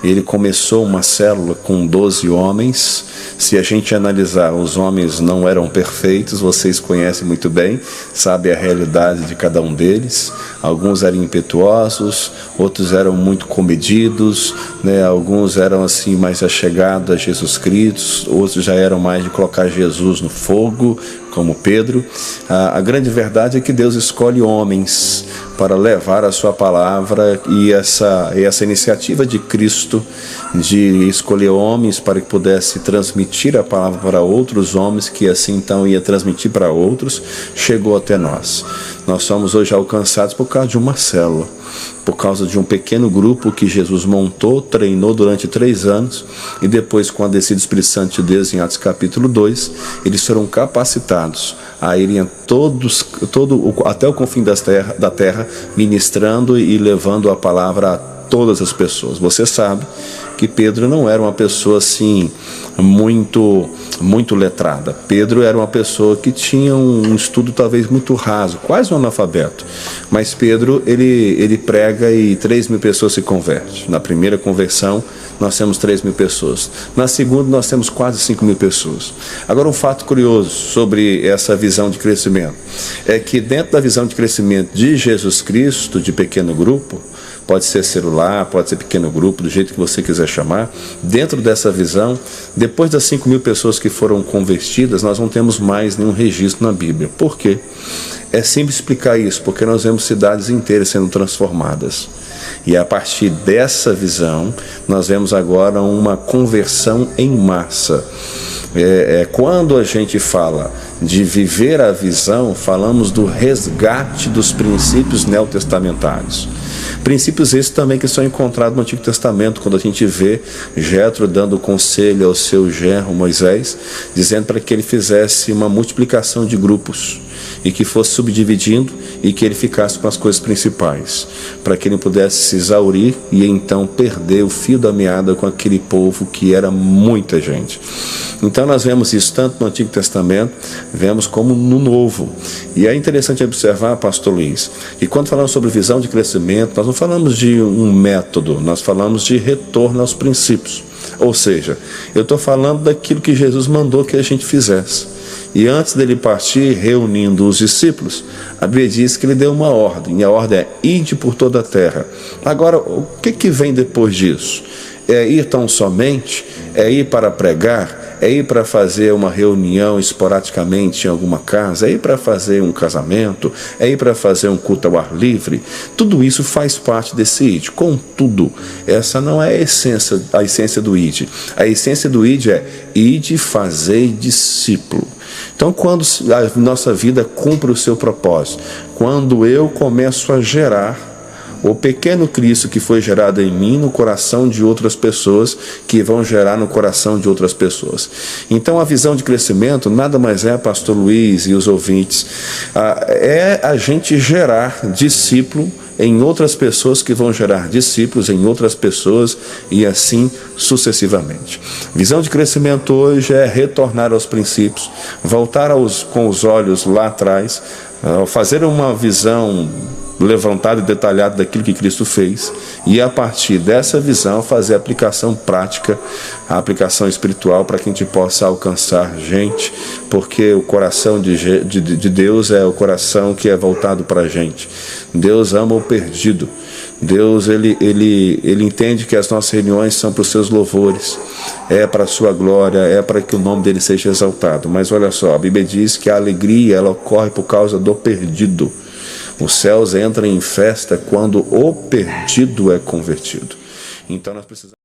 Ele começou uma célula com 12 homens. Se a gente analisar, os homens não eram perfeitos, vocês conhecem muito bem, sabem a realidade de cada um deles. Alguns eram impetuosos, outros eram muito comedidos, né? Alguns eram assim mais achegados a Jesus Cristo, outros já eram mais de colocar Jesus no fogo, como Pedro. A grande verdade é que Deus escolhe homens para levar a sua palavra, e essa iniciativa de Cristo de escolher homens para que pudesse transmitir a palavra para outros homens, que assim então ia transmitir para outros, chegou até nós. Nós somos hoje alcançados por causa de uma célula, por causa de um pequeno grupo que Jesus montou, treinou durante 3 anos, e depois, com a descida do Espírito Santo de Deus em Atos capítulo 2, eles foram capacitados a irem até o confim da terra, ministrando e levando a palavra a todas as pessoas. Você sabe que Pedro não era uma pessoa assim muito letrada. Pedro era uma pessoa que tinha um estudo talvez muito raso, quase um analfabeto. Mas Pedro, ele prega e 3.000 pessoas se convertem. Na primeira conversão, nós temos 3.000 pessoas. Na segunda, nós temos quase 5.000 pessoas. Agora, um fato curioso sobre essa visão de crescimento é que dentro da visão de crescimento de Jesus Cristo, de pequeno grupo, pode ser celular, pode ser pequeno grupo, do jeito que você quiser chamar, dentro dessa visão, depois das 5.000 pessoas que foram convertidas, nós não temos mais nenhum registro na Bíblia. Por quê? É simples explicar isso, porque nós vemos cidades inteiras sendo transformadas. E a partir dessa visão, nós vemos agora uma conversão em massa. Quando a gente fala de viver a visão, falamos do resgate dos princípios neotestamentários. Princípios esses também que são encontrados no Antigo Testamento, quando a gente vê Jetro dando conselho ao seu genro Moisés, dizendo para que ele fizesse uma multiplicação de grupos e que fosse subdividindo e que ele ficasse com as coisas principais, para que ele pudesse se exaurir e então perder o fio da meada com aquele povo que era muita gente. Então nós vemos isso tanto no Antigo Testamento, vemos como no Novo. E é interessante observar, pastor Luiz, que quando falamos sobre visão de crescimento, nós não falamos de um método, nós falamos de retorno aos princípios. Ou seja, eu estou falando daquilo que Jesus mandou que a gente fizesse. E antes dele partir, reunindo os discípulos, a Bíblia diz que ele deu uma ordem, e a ordem é: ide por toda a terra. Agora, o que vem depois disso? É ir tão somente? É ir para pregar? É ir para fazer uma reunião esporadicamente em alguma casa? É ir para fazer um casamento? É ir para fazer um culto ao ar livre? Tudo isso faz parte desse ID. Contudo, essa não é a essência do ID. A essência do ID é: ide fazer discípulo. Então, quando a nossa vida cumpre o seu propósito, quando eu começo a gerar o pequeno Cristo que foi gerado em mim no coração de outras pessoas, que vão gerar no coração de outras pessoas. Então a visão de crescimento nada mais é, pastor Luiz e os ouvintes, é a gente gerar discípulo em outras pessoas que vão gerar discípulos em outras pessoas e assim sucessivamente. Visão de crescimento hoje é retornar aos princípios, voltar com os olhos lá atrás, fazer uma visão levantada e detalhada daquilo que Cristo fez, e a partir dessa visão fazer a aplicação prática, a aplicação espiritual, para que a gente possa alcançar gente, porque o coração de Deus é o coração que é voltado para a gente. Deus ama o perdido. Deus ele entende que as nossas reuniões são para os seus louvores, é para a sua glória, é para que o nome dele seja exaltado. Mas olha só, a Bíblia diz que a alegria ela ocorre por causa do perdido. Os céus entram em festa quando o perdido é convertido. Então nós precisamos...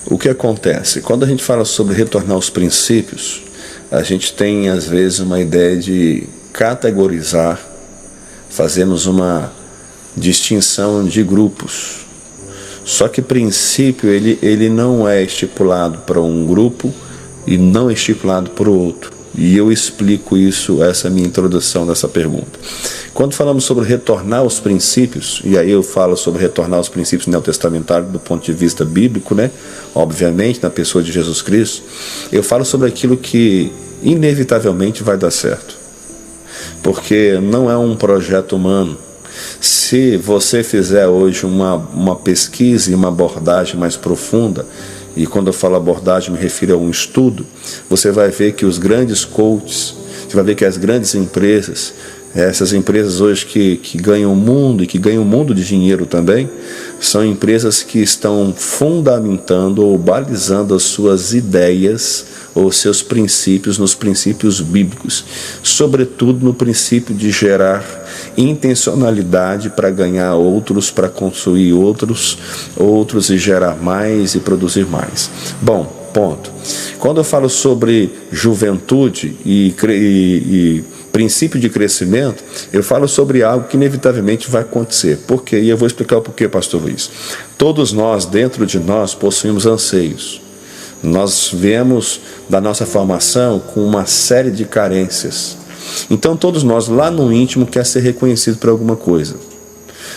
O que acontece? Quando a gente fala sobre retornar aos princípios, a gente tem às vezes uma ideia de categorizar, fazemos uma distinção de grupos. Só que princípio ele não é estipulado para um grupo e não é estipulado para o outro. E eu explico isso, essa é a minha introdução dessa pergunta. Quando falamos sobre retornar aos princípios, e aí eu falo sobre retornar aos princípios neotestamentários do ponto de vista bíblico, né? Obviamente, na pessoa de Jesus Cristo, eu falo sobre aquilo que inevitavelmente vai dar certo. Porque não é um projeto humano. Se você fizer hoje uma pesquisa e uma abordagem mais profunda, e quando eu falo abordagem me refiro a um estudo, você vai ver que os grandes coaches, você vai ver que as grandes empresas, essas empresas hoje que ganham o mundo e que ganham o mundo de dinheiro também, são empresas que estão fundamentando ou balizando as suas ideias ou seus princípios nos princípios bíblicos, sobretudo no princípio de gerar intencionalidade para ganhar outros, para construir outros e gerar mais e produzir mais. Bom, ponto. Quando eu falo sobre juventude e princípio de crescimento, eu falo sobre algo que inevitavelmente vai acontecer. Por quê? E eu vou explicar o porquê, pastor Luiz. Todos nós, dentro de nós, possuímos anseios. Nós viemos da nossa formação com uma série de carências. Então todos nós, lá no íntimo, quer ser reconhecido por alguma coisa.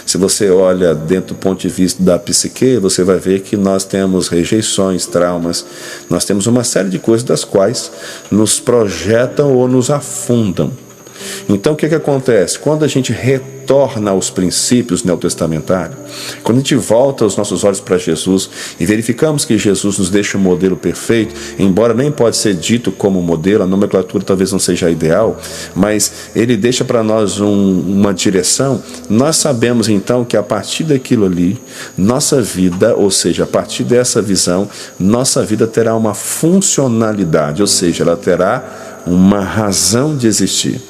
Se você olha dentro do ponto de vista da psique, você vai ver que nós temos rejeições, traumas, nós temos uma série de coisas das quais nos projetam ou nos afundam. Então o que acontece? Quando a gente retorna aos princípios neotestamentários, quando a gente volta os nossos olhos para Jesus e verificamos que Jesus nos deixa um modelo perfeito, embora nem pode ser dito como modelo, a nomenclatura talvez não seja a ideal, mas ele deixa para nós uma direção, nós sabemos então que a partir daquilo ali, nossa vida, ou seja, a partir dessa visão, nossa vida terá uma funcionalidade, ou seja, ela terá uma razão de existir.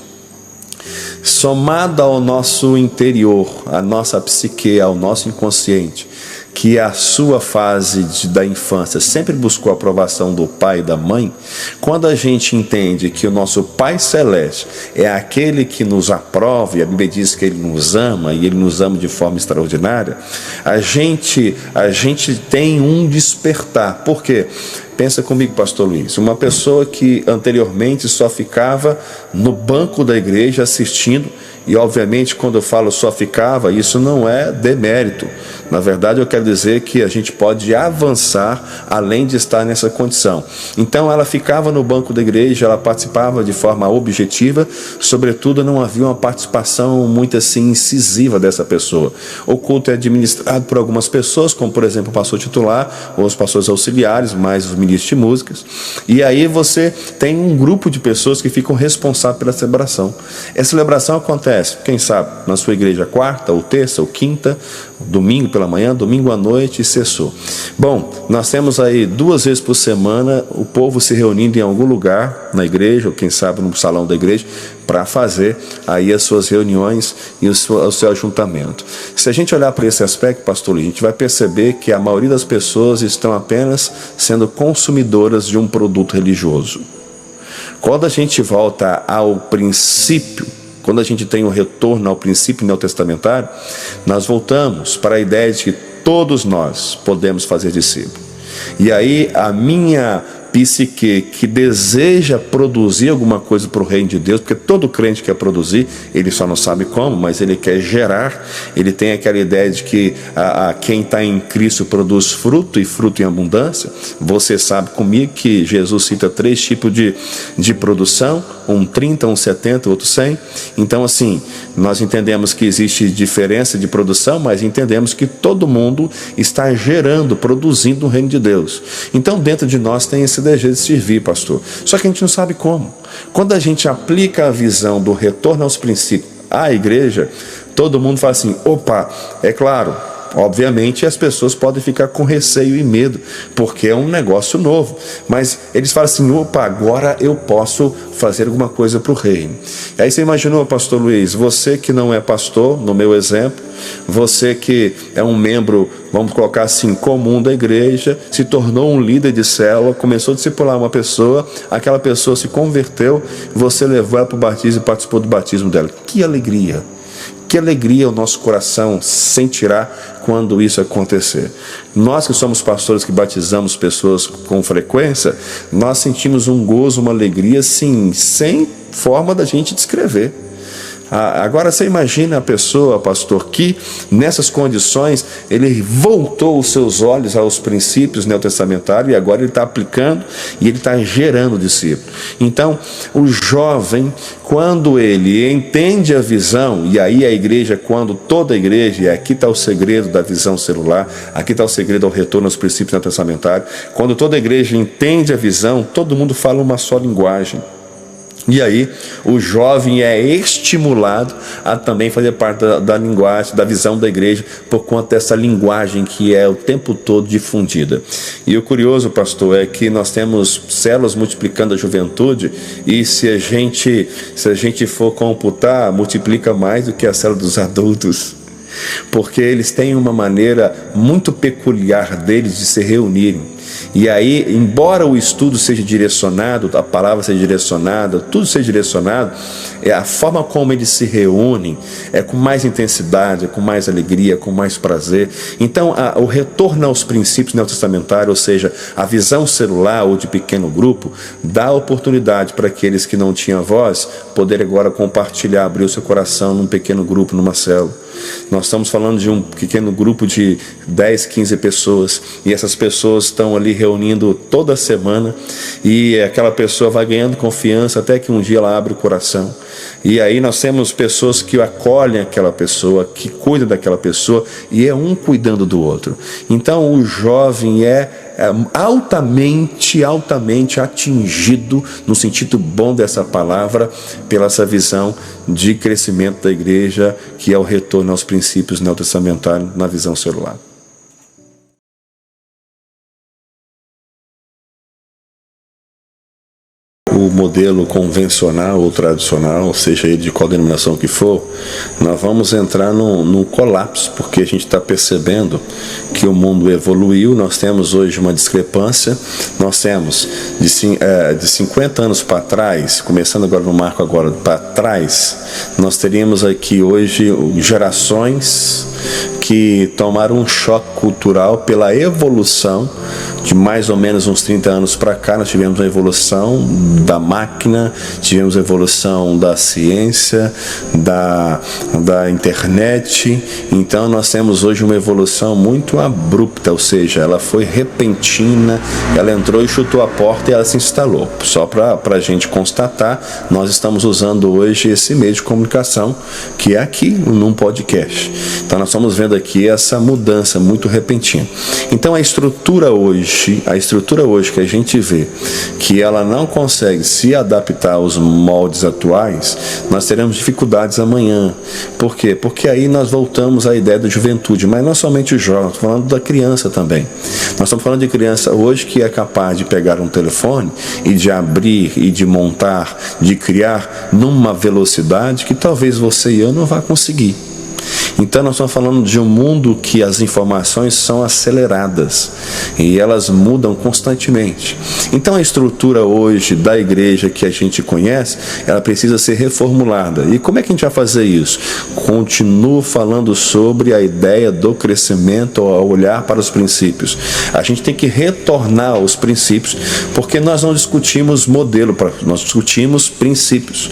Somado ao nosso interior, à nossa psique, ao nosso inconsciente, que a sua fase da infância sempre buscou a aprovação do pai e da mãe, quando a gente entende que o nosso Pai Celeste é aquele que nos aprova, e a Bíblia diz que Ele nos ama, e Ele nos ama de forma extraordinária, a gente tem um despertar. Por quê? Pensa comigo, pastor Luiz, uma pessoa que anteriormente só ficava no banco da igreja assistindo, e obviamente quando eu falo só ficava, isso não é demérito. Na verdade eu quero dizer que a gente pode avançar além de estar nessa condição. Então ela ficava no banco da igreja, ela participava de forma objetiva, sobretudo não havia uma participação muito assim incisiva dessa pessoa. O culto é administrado por algumas pessoas, como por exemplo o pastor titular, ou os pastores auxiliares, mais os ministros de músicas, e aí você tem um grupo de pessoas que ficam responsáveis pela celebração. Essa celebração acontece, quem sabe, na sua igreja quarta, ou terça, ou quinta, domingo pela manhã, domingo à noite e cessou. Bom, nós temos aí 2 vezes por semana o povo se reunindo em algum lugar na igreja, ou quem sabe no salão da igreja, para fazer aí as suas reuniões e o seu ajuntamento. Se a gente olhar para esse aspecto, pastor, a gente vai perceber que a maioria das pessoas estão apenas sendo consumidoras de um produto religioso. Quando a gente volta ao princípio, quando a gente tem um retorno ao princípio neotestamentário, nós voltamos para a ideia de que todos nós podemos fazer discípulo. E aí a minha psique que deseja produzir alguma coisa para o reino de Deus, porque todo crente quer produzir, ele só não sabe como, mas ele quer gerar, ele tem aquela ideia de que quem está em Cristo produz fruto, e fruto em abundância. Você sabe comigo que Jesus cita 3 tipos de produção, um 30, um 70, outro 100. Então assim, nós entendemos que existe diferença de produção, mas entendemos que todo mundo está gerando, produzindo no reino de Deus. Então dentro de nós tem esse desejo de servir, pastor. Só que a gente não sabe como. Quando a gente aplica a visão do retorno aos princípios à igreja, todo mundo fala assim, opa, é claro, obviamente as pessoas podem ficar com receio e medo, porque é um negócio novo, mas eles falam assim, opa, agora eu posso fazer alguma coisa para o reino. E aí você imaginou, pastor Luiz, você que não é pastor, no meu exemplo, você que é um membro, vamos colocar assim, comum da igreja, se tornou um líder de célula, começou a discipular uma pessoa, aquela pessoa se converteu, você levou ela para o batismo e participou do batismo dela. Que alegria! Que alegria o nosso coração sentirá quando isso acontecer. Nós que somos pastores que batizamos pessoas com frequência, nós sentimos um gozo, uma alegria assim, sem forma da gente descrever. Agora você imagina a pessoa, pastor, que nessas condições ele voltou os seus olhos aos princípios neotestamentários e agora ele está aplicando e ele está gerando discípulos. Então, o jovem, quando ele entende a visão, e aí a igreja, quando toda a igreja, e aqui está o segredo da visão celular, aqui está o segredo ao retorno aos princípios neotestamentários, quando toda a igreja entende a visão, todo mundo fala uma só linguagem. E aí o jovem é estimulado a também fazer parte da linguagem, da visão da igreja, por conta dessa linguagem que é o tempo todo difundida. E o curioso, pastor, é que nós temos células multiplicando a juventude, e se a gente for computar, multiplica mais do que a célula dos adultos, porque eles têm uma maneira muito peculiar deles de se reunirem. E aí, embora o estudo seja direcionado, a palavra seja direcionada, tudo seja direcionado, a forma como eles se reúnem é com mais intensidade, é com mais alegria, com mais prazer. Então, o retorno aos princípios neotestamentários, ou seja, a visão celular ou de pequeno grupo, dá oportunidade para aqueles que não tinham voz poderem agora compartilhar, abrir o seu coração num pequeno grupo, numa célula. Nós estamos falando de um pequeno grupo de 10, 15 pessoas, e essas pessoas estão ali reunindo toda semana, e aquela pessoa vai ganhando confiança até que um dia ela abre o coração. E aí nós temos pessoas que acolhem aquela pessoa, que cuidam daquela pessoa, e é um cuidando do outro. Então o jovem é altamente atingido, no sentido bom dessa palavra, pela essa visão de crescimento da igreja, que é o retorno aos princípios neotestamentários na visão celular. O modelo convencional ou tradicional, seja ele de qual denominação que for, nós vamos entrar num colapso, porque a gente está percebendo que o mundo evoluiu. Nós temos hoje uma discrepância. Nós temos de 50 anos para trás, começando agora no marco agora para trás, nós teríamos aqui hoje gerações que tomaram um choque cultural pela evolução. De mais ou menos uns 30 anos para cá, nós tivemos a evolução da máquina, tivemos a evolução da ciência, da internet. Então nós temos hoje uma evolução muito abrupta, ou seja, ela foi repentina, ela entrou e chutou a porta e ela se instalou. Só para a gente constatar, nós estamos usando hoje esse meio de comunicação, que é aqui num podcast. Então nós estamos vendo aqui essa mudança muito repentina. Então a estrutura hoje que a gente vê que ela não consegue se adaptar aos moldes atuais, nós teremos dificuldades amanhã. Por quê? Porque aí nós voltamos à ideia da juventude, mas não somente o jovem, estamos falando da criança também. Nós estamos falando de criança hoje que é capaz de pegar um telefone e de abrir e de montar, de criar numa velocidade que talvez você e eu não vá conseguir. Então nós estamos falando de um mundo que as informações são aceleradas e elas mudam constantemente. Então a estrutura hoje da igreja que a gente conhece, ela precisa ser reformulada. E como é que a gente vai fazer isso? Continuo falando sobre a ideia do crescimento ao olhar para os princípios. A gente tem que retornar aos princípios, porque nós não discutimos modelo, nós discutimos princípios.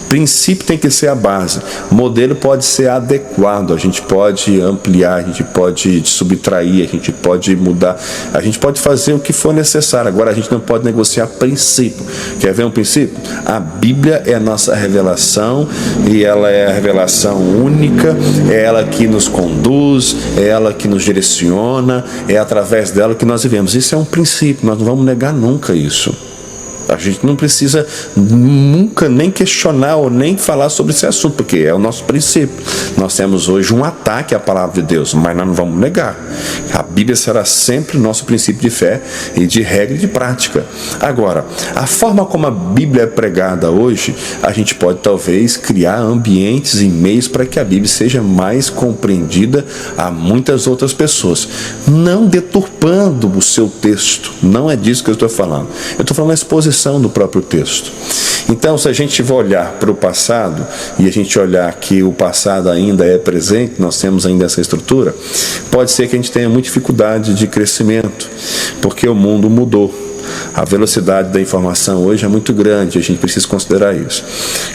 Princípio tem que ser a base. Modelo pode ser adequado, a gente pode ampliar, a gente pode subtrair, a gente pode mudar, a gente pode fazer o que for necessário. Agora a gente não pode negociar princípio. Quer ver um princípio? A Bíblia é a nossa revelação, e ela é a revelação única, é ela que nos conduz, é ela que nos direciona, é através dela que nós vivemos. Isso é um princípio, nós não vamos negar nunca isso. A gente não precisa nunca nem questionar ou nem falar sobre esse assunto, porque é o nosso princípio. Nós temos hoje um ataque à palavra de Deus, mas nós não vamos negar. A Bíblia será sempre o nosso princípio de fé e de regra e de prática. Agora, a forma como a Bíblia é pregada hoje, a gente pode talvez criar ambientes e meios para que a Bíblia seja mais compreendida a muitas outras pessoas, não deturpando o seu texto. Não é disso que eu estou falando. Eu estou falando da exposição do próprio texto. Então, se a gente for olhar para o passado, e a gente olhar que o passado ainda é presente, nós temos ainda essa estrutura, pode ser que a gente tenha muita dificuldade de crescimento, porque o mundo mudou. A velocidade da informação hoje é muito grande, a gente precisa considerar isso.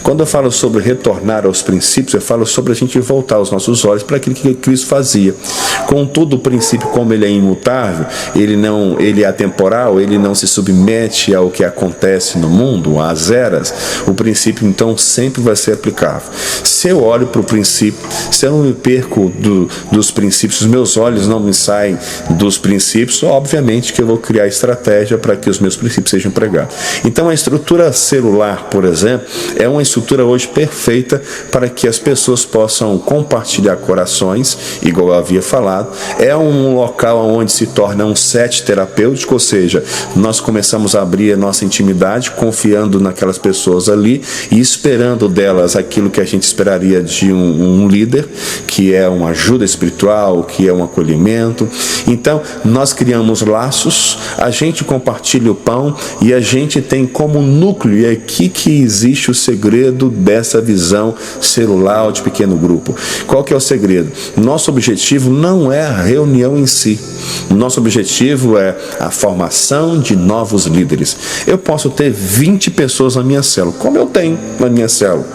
Quando eu falo sobre retornar aos princípios, eu falo sobre a gente voltar os nossos olhos para aquilo que Cristo fazia. Contudo, o princípio, como ele é imutável, ele é atemporal, ele não se submete ao que acontece no mundo, às eras, o princípio então sempre vai ser aplicável. Se eu olho para o princípio, se eu não me perco dos princípios, os meus olhos não me saem dos princípios, obviamente que eu vou criar estratégia para que os meus princípios sejam pregados. Então a estrutura celular, por exemplo, é uma estrutura hoje perfeita para que as pessoas possam compartilhar corações, igual eu havia falado. É um local onde se torna um set terapêutico, ou seja, nós começamos a abrir a nossa intimidade, confiando naquelas pessoas ali e esperando delas aquilo que a gente esperaria de um líder, que é uma ajuda espiritual, que é um acolhimento. Então, nós criamos laços, a gente compartilha o pão e a gente tem como núcleo, e é aqui que existe o segredo dessa visão celular de pequeno grupo. Qual que é o segredo? Nosso objetivo não é a reunião em si. Nosso objetivo é a formação de novos líderes. Eu posso ter 20 pessoas na minha célula, como eu tenho na minha célula.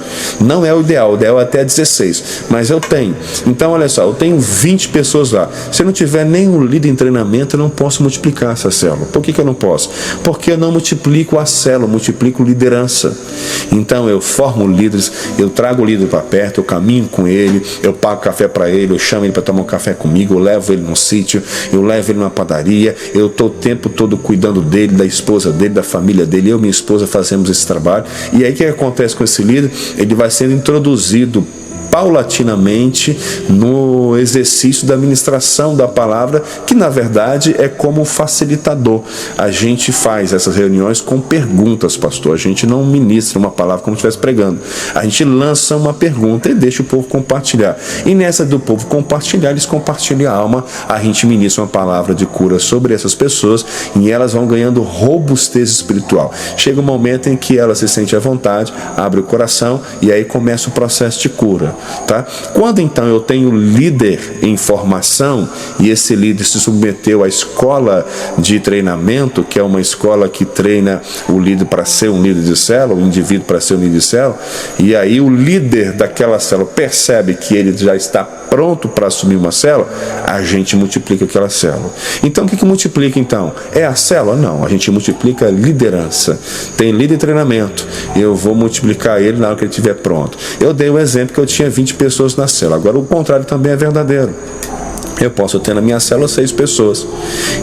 Não é o ideal é até 16, mas eu tenho. Então, olha só, eu tenho 20 pessoas lá. Se eu não tiver nenhum líder em treinamento, eu não posso multiplicar essa célula. Por que eu não posso? Porque eu não multiplico a célula, eu multiplico liderança. Então, eu formo líderes, eu trago o líder para perto, eu caminho com ele, eu pago café para ele, eu chamo ele para tomar um café comigo, eu levo ele num sítio, eu levo ele numa padaria, eu estou o tempo todo cuidando dele, da esposa dele, da família dele, eu e minha esposa fazemos esse trabalho. E aí o que acontece com esse líder? Ele vai sendo introduzido paulatinamente no exercício da ministração da palavra, que na verdade é como facilitador. A gente faz essas reuniões com perguntas, pastor. A gente não ministra uma palavra como se estivesse pregando. A gente lança uma pergunta e deixa o povo compartilhar. E nessa do povo compartilhar, eles compartilham a alma. A gente ministra uma palavra de cura sobre essas pessoas e elas vão ganhando robustez espiritual. Chega um momento em que ela se sente à vontade, abre o coração e aí começa o processo de cura. Tá? Quando então eu tenho líder em formação e esse líder se submeteu à escola de treinamento, que é uma escola que treina o líder para ser um líder de célula, o indivíduo para ser um líder de célula, e aí o líder daquela célula percebe que ele já está pronto para assumir uma célula, a gente multiplica aquela célula. Então o que multiplica então? É a célula? Não, a gente multiplica a liderança. Tem líder em treinamento, eu vou multiplicar ele na hora que ele estiver pronto. Eu dei um exemplo que eu tinha 20 pessoas na célula, agora o contrário também é verdadeiro. Eu posso ter na minha célula 6 pessoas.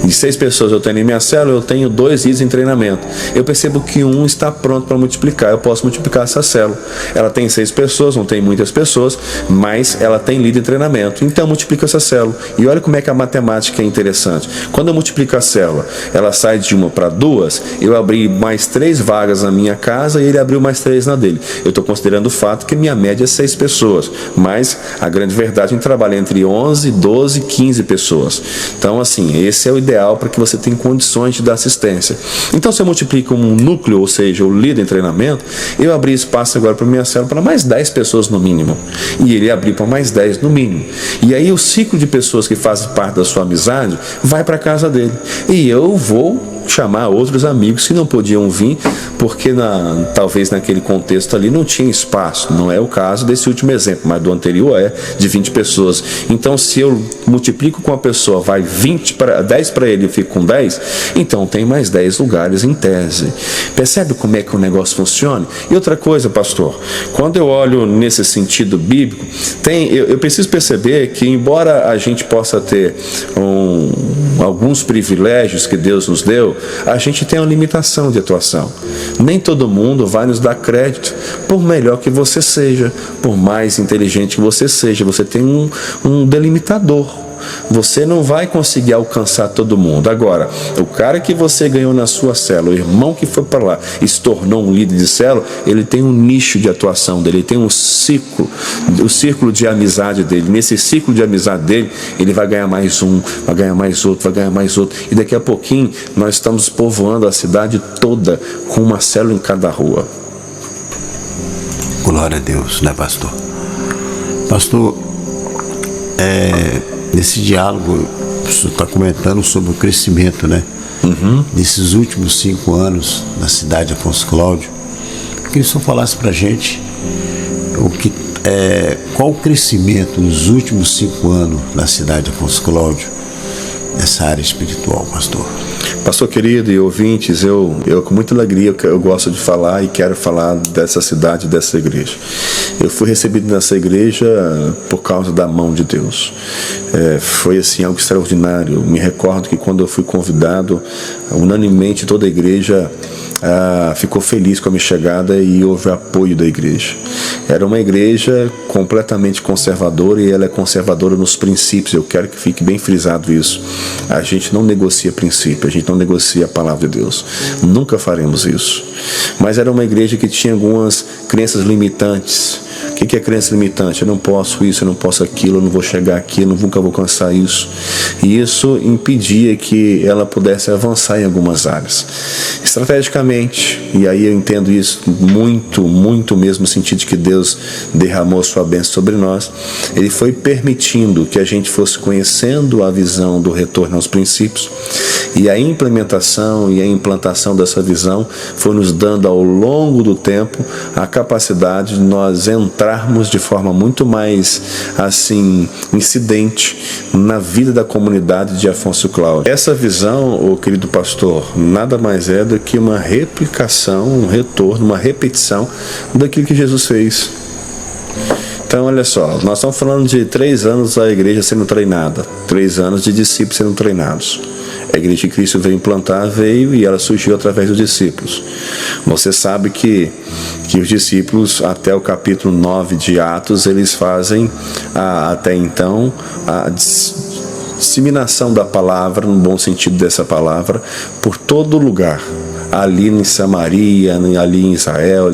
De 6 pessoas eu tenho na minha célula, eu tenho 2 líderes em treinamento. Eu percebo que um está pronto para multiplicar. Eu posso multiplicar essa célula. Ela tem 6 pessoas, não tem muitas pessoas, mas ela tem líder em treinamento. Então eu multiplico essa célula. E olha como é que a matemática é interessante. Quando eu multiplico a célula, ela sai de 1 para 2, eu abri mais 3 vagas na minha casa e ele abriu mais 3 na dele. Eu estou considerando o fato que minha média é 6 pessoas. Mas a grande verdade, a gente trabalha entre 11, 12 15 pessoas. Então, assim, esse é o ideal para que você tenha condições de dar assistência. Então, se eu multiplico um núcleo, ou seja, o líder em treinamento, eu abri espaço agora para minha célula para mais 10 pessoas no mínimo. E ele abriu para mais 10 no mínimo. E aí o ciclo de pessoas que fazem parte da sua amizade vai para a casa dele. E eu vou chamar outros amigos que não podiam vir, porque talvez naquele contexto ali não tinha espaço. Não é o caso desse último exemplo, mas do anterior é de 20 pessoas. Então, se eu multiplico com a pessoa, vai 10 para ele e fico com 10, então tem mais 10 lugares em tese. Percebe como é que o negócio funciona? E outra coisa, pastor, quando eu olho nesse sentido bíblico, eu preciso perceber que, embora a gente possa ter alguns privilégios que Deus nos deu, a gente tem uma limitação de atuação. Nem todo mundo vai nos dar crédito, por melhor que você seja, por mais inteligente que você seja, você tem um delimitador. Você não vai conseguir alcançar todo mundo. Agora, o cara que você ganhou na sua célula, o irmão que foi para lá e se tornou um líder de célula, ele tem um nicho de atuação dele, ele tem um ciclo, o círculo de amizade dele. Nesse ciclo de amizade dele, ele vai ganhar mais um, vai ganhar mais outro, vai ganhar mais outro. E daqui a pouquinho, nós estamos povoando a cidade toda com uma célula em cada rua. Glória a Deus, né, pastor? Pastor, nesse diálogo, o senhor está comentando sobre o crescimento, né? nesses últimos 5 anos na cidade de Afonso Cláudio. Eu queria que o senhor falasse para a gente qual o crescimento nos últimos 5 anos na cidade de Afonso Cláudio, nessa área espiritual, pastor. Pastor querido e ouvintes, eu com muita alegria eu gosto de falar e quero falar dessa cidade, dessa igreja. Eu fui recebido nessa igreja por causa da mão de Deus. Foi assim algo extraordinário. Eu me recordo que quando eu fui convidado, unanimemente toda a igreja ficou feliz com a minha chegada e houve apoio da igreja. Era uma igreja completamente conservadora e ela é conservadora nos princípios. Eu quero que fique bem frisado isso. A gente não negocia princípio, a gente não negocia a palavra de Deus. Nunca faremos isso. Mas era uma igreja que tinha algumas crenças limitantes. O que é crença limitante? Eu não posso isso, eu não posso aquilo, eu não vou chegar aqui, eu nunca vou alcançar isso. E isso impedia que ela pudesse avançar em algumas áreas. Estrategicamente, e aí eu entendo isso muito mesmo, no sentido de que Deus derramou sua bênção sobre nós, Ele foi permitindo que a gente fosse conhecendo a visão do retorno aos princípios, e a implementação e a implantação dessa visão foi nos dando ao longo do tempo a capacidade de nós entrarmos de forma muito mais assim incidente na vida da comunidade de Afonso Cláudio. Essa visão, ô querido pastor, nada mais é do que uma replicação, um retorno, uma repetição daquilo que Jesus fez. Então, olha só, nós estamos falando de 3 anos da igreja sendo treinada, 3 anos de discípulos sendo treinados. A igreja de Cristo veio e ela surgiu através dos discípulos. Você sabe que os discípulos, até o capítulo 9 de Atos, eles fazem até então a disseminação da palavra, no bom sentido dessa palavra, por todo lugar. Ali em Samaria, ali em Israel,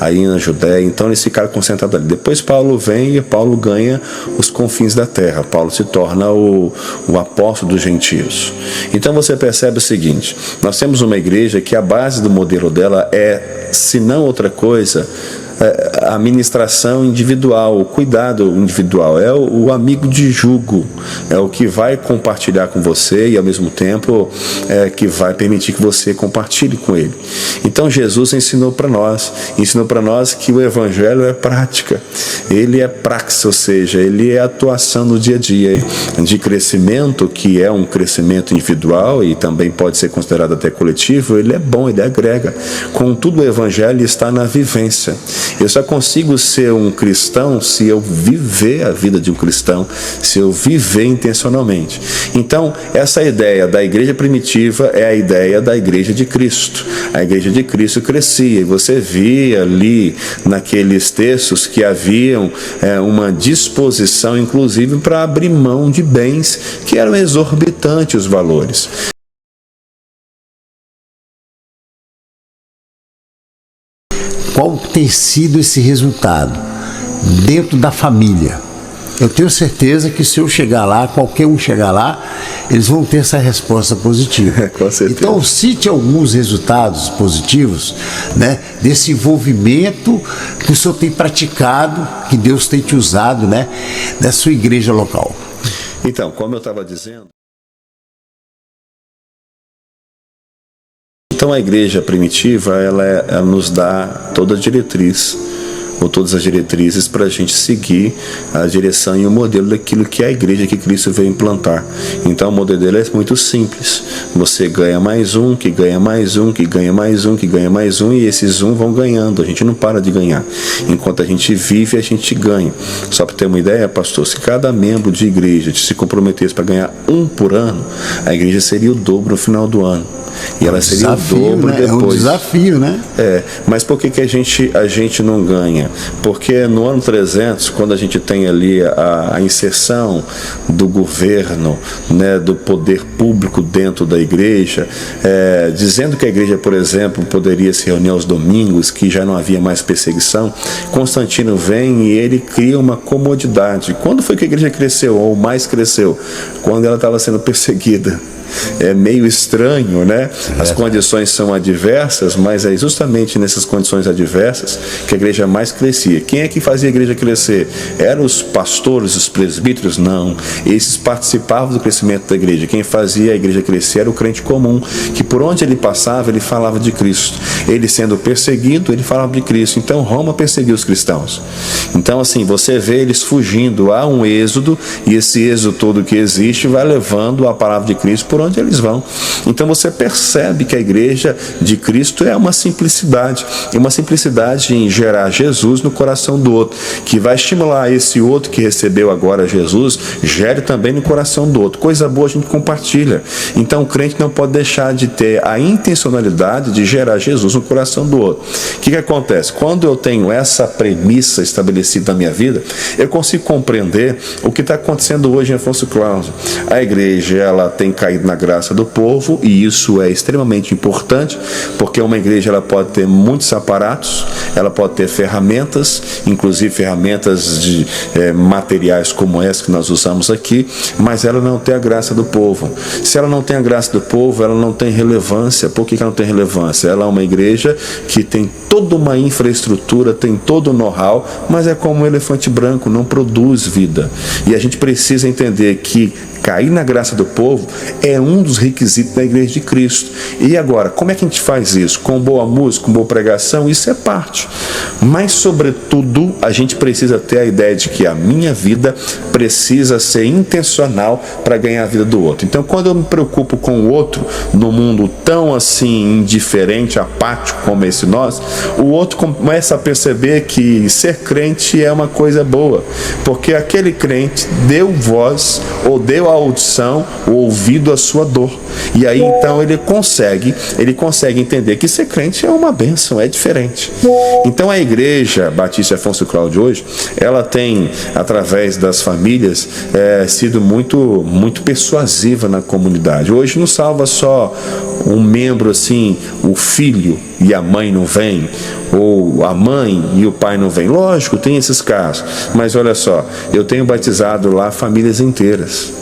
aí na Judéia. Então eles ficaram concentrados ali. Depois Paulo vem e Paulo ganha os confins da terra. Paulo se torna o apóstolo dos gentios. Então você percebe o seguinte: nós temos uma igreja que a base do modelo dela é, se não outra coisa, a ministração individual, o cuidado individual, é o amigo de jugo, é o que vai compartilhar com você e ao mesmo tempo que vai permitir que você compartilhe com ele. Então Jesus ensinou para nós que o evangelho é prática, ele é praxis, ou seja, ele é atuação no dia a dia, de crescimento, que é um crescimento individual e também pode ser considerado até coletivo. Ele é bom, ele agrega. Contudo, o evangelho está na vivência. Eu só consigo ser um cristão se eu viver a vida de um cristão, se eu viver intencionalmente. Então, essa ideia da igreja primitiva é a ideia da igreja de Cristo. A igreja de Cristo crescia, e você via ali naqueles textos que haviam uma disposição, inclusive, para abrir mão de bens que eram exorbitantes os valores. Qual tem sido esse resultado dentro da família? Eu tenho certeza que se eu chegar lá, qualquer um chegar lá, eles vão ter essa resposta positiva. Com certeza. Então, cite alguns resultados positivos, né, desse envolvimento que o senhor tem praticado, que Deus tem te usado, né, da sua igreja local. Então, como eu estava dizendo, então a igreja primitiva, ela nos dá toda a diretriz, ou todas as diretrizes, para a gente seguir a direção e o modelo daquilo que é a igreja que Cristo veio implantar. Então o modelo dele é muito simples. Você ganha mais um, que ganha mais um, que ganha mais um, que ganha mais um, e esses vão ganhando. A gente não para de ganhar. Enquanto a gente vive, a gente ganha. Só para ter uma ideia, pastor, se cada membro de igreja se comprometesse para ganhar um por ano, a igreja seria o dobro no final do ano. E ela seria o dobro, né? Depois. É um desafio, né? Mas por que a gente não ganha? Porque no ano 300, quando a gente tem ali a inserção do governo, né, do poder público dentro da igreja, dizendo que a igreja, por exemplo, poderia se reunir aos domingos, que já não havia mais perseguição, Constantino vem e ele cria uma comodidade. Quando foi que a igreja cresceu, ou mais cresceu? Quando ela estava sendo perseguida. é meio estranho, né? As condições são adversas, mas é justamente nessas condições adversas que a igreja mais crescia. Quem é que fazia a igreja crescer? Eram os pastores, os presbíteros? Não. Esses participavam do crescimento da igreja. Quem fazia a igreja crescer era o crente comum, que por onde ele passava, ele falava de Cristo. Ele sendo perseguido, ele falava de Cristo. Então Roma perseguiu os cristãos. Então assim, você vê eles fugindo, há um êxodo, e esse êxodo todo que existe vai levando a palavra de Cristo por onde eles vão. Então você percebe que a igreja de Cristo é uma simplicidade em gerar Jesus no coração do outro, que vai estimular esse outro que recebeu agora Jesus, gere também no coração do outro. Coisa boa a gente compartilha. Então o crente não pode deixar de ter a intencionalidade de gerar Jesus no coração do outro. O que acontece? Quando eu tenho essa premissa estabelecida na minha vida, eu consigo compreender o que está acontecendo hoje em Afonso Cláudio. A igreja, ela tem caído na graça do povo, e isso é extremamente importante, porque uma igreja, ela pode ter muitos aparatos, ela pode ter ferramentas, inclusive ferramentas de materiais como essa que nós usamos aqui, mas ela não tem a graça do povo. Se ela não tem a graça do povo, ela não tem relevância. Por que ela não tem relevância? Ela é uma igreja que tem toda uma infraestrutura, tem todo o know-how, mas é como um elefante branco, não produz vida. E a gente precisa entender que cair na graça do povo é um dos requisitos da igreja de Cristo. E agora, como é que a gente faz isso? Com boa música, com boa pregação? Isso é parte. Mas, sobretudo, a gente precisa ter a ideia de que a minha vida precisa ser intencional para ganhar a vida do outro. Então, quando eu me preocupo com o outro, no mundo tão assim, indiferente, apático como esse nosso, o outro começa a perceber que ser crente é uma coisa boa, porque aquele crente deu voz, ou deu audição, o ouvido à sua dor. E aí então ele consegue entender que ser crente é uma bênção, é diferente. Então a igreja Batista Afonso Cláudio hoje, ela tem, através das famílias, sido muito persuasiva na comunidade. Hoje não salva só um membro assim, o filho e a mãe não vêm, ou a mãe e o pai não vêm. Lógico, tem esses casos, mas olha só, eu tenho batizado lá famílias inteiras.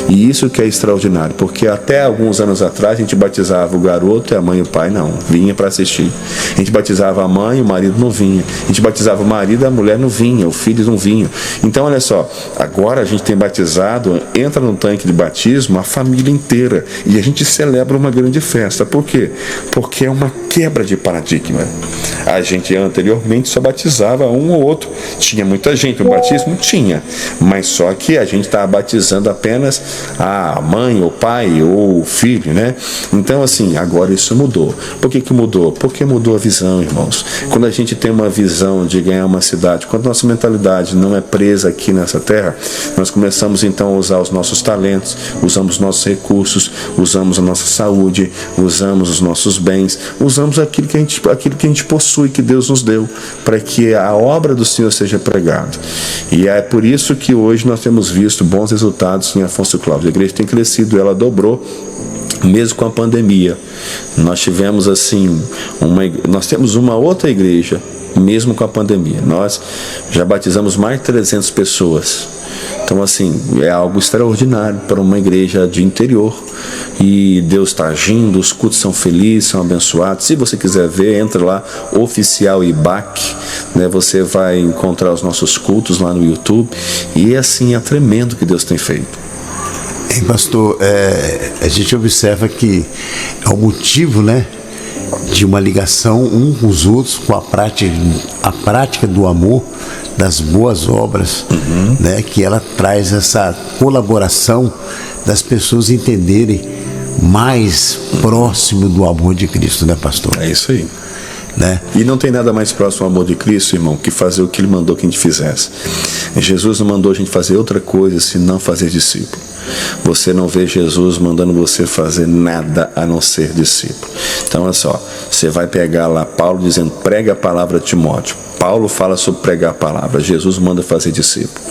E isso que é extraordinário, porque até alguns anos atrás a gente batizava o garoto e a mãe e o pai não, vinha para assistir. A gente batizava a mãe e o marido não vinha. A gente batizava o marido e a mulher não vinha, o filho não vinha. Então olha só, agora a gente tem batizado, entra no tanque de batismo a família inteira, e a gente celebra uma grande festa. Por quê? Porque é uma quebra de paradigma. A gente anteriormente só batizava um ou outro. Tinha muita gente no batismo? Tinha. Mas só que a gente estava batizando apenas a mãe, o pai ou o filho, né? Então assim, agora isso mudou. Por que mudou? Porque mudou a visão, irmãos. Quando a gente tem uma visão de ganhar uma cidade, quando nossa mentalidade não é presa aqui nessa terra, nós começamos então a usar os nossos talentos, usamos nossos recursos, usamos a nossa saúde, usamos os nossos bens, usamos aquilo que a gente possui, que Deus nos deu, para que a obra do Senhor seja pregada. E é por isso que hoje nós temos visto bons resultados em Afonso Cláudio. A igreja tem crescido, ela dobrou, mesmo com a pandemia. Nós tivemos assim, nós temos uma outra igreja, mesmo com a pandemia. Nós já batizamos mais de 300 pessoas. Então assim, é algo extraordinário para uma igreja de interior. E Deus está agindo, os cultos são felizes, são abençoados. Se você quiser ver, entra lá, Oficial IBAC, né? Você vai encontrar os nossos cultos lá no YouTube. E assim, é tremendo o que Deus tem feito. Pastor, a gente observa que é o motivo, né, de uma ligação um com os outros, com a prática do amor, das boas obras, né, que ela traz essa colaboração das pessoas entenderem mais próximo do amor de Cristo, né, pastor? É isso aí. Né? E não tem nada mais próximo ao amor de Cristo, irmão, que fazer o que Ele mandou que a gente fizesse. Jesus não mandou a gente fazer outra coisa senão fazer discípulo. Você não vê Jesus mandando você fazer nada a não ser discípulo. Então olha só, você vai pegar lá Paulo dizendo, prega a palavra a Timóteo. Paulo fala sobre pregar a palavra, Jesus manda fazer discípulo.